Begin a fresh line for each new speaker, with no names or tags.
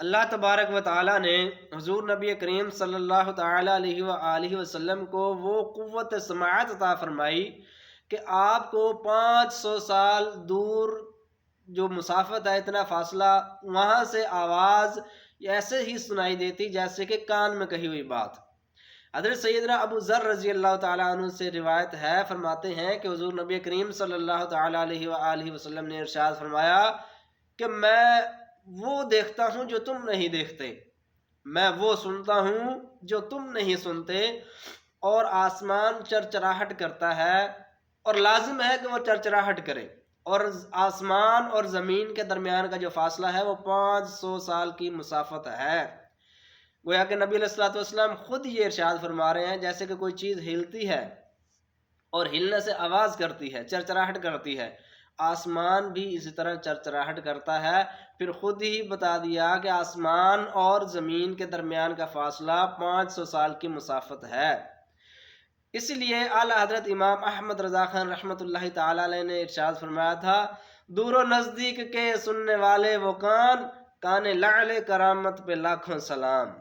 اللہ تبارک و تعالیٰ نے حضور نبی کریم صلی اللہ تعالیٰ علیہ وآلہ وسلم کو وہ قوت سماعت عطا فرمائی کہ آپ کو 500 سال دور جو مسافت ہے، اتنا فاصلہ، وہاں سے آواز ایسے ہی سنائی دیتی جیسے کہ کان میں کہی ہوئی بات۔ حضرت سیدنا ابو ذر رضی اللہ تعالیٰ عنہ سے روایت ہے، فرماتے ہیں کہ حضور نبی کریم صلی اللہ تعالیٰ علیہ وآلہ وسلم نے ارشاد فرمایا کہ میں وہ دیکھتا ہوں جو تم نہیں دیکھتے، میں وہ سنتا ہوں جو تم نہیں سنتے، اور آسمان چرچراہٹ کرتا ہے، اور لازم ہے کہ وہ چرچراہٹ کرے، اور آسمان اور زمین کے درمیان کا جو فاصلہ ہے وہ 500 سال کی مسافت ہے۔ گویا کہ نبی علیہ الصلوۃ والسلام خود یہ ارشاد فرما رہے ہیں جیسے کہ کوئی چیز ہلتی ہے اور ہلنے سے آواز کرتی ہے، چرچراہٹ کرتی ہے، آسمان بھی اسی طرح چرچراہٹ کرتا ہے۔ پھر خود ہی بتا دیا کہ آسمان اور زمین کے درمیان کا فاصلہ 500 سال کی مسافت ہے۔ اس لیے اعلیٰ حضرت امام احمد رضا خان رحمۃ اللہ تعالی علیہ نے ارشاد فرمایا تھا، دور و نزدیک کے سننے والے وہ کان، کان لعل کرامت پہ لاکھوں سلام۔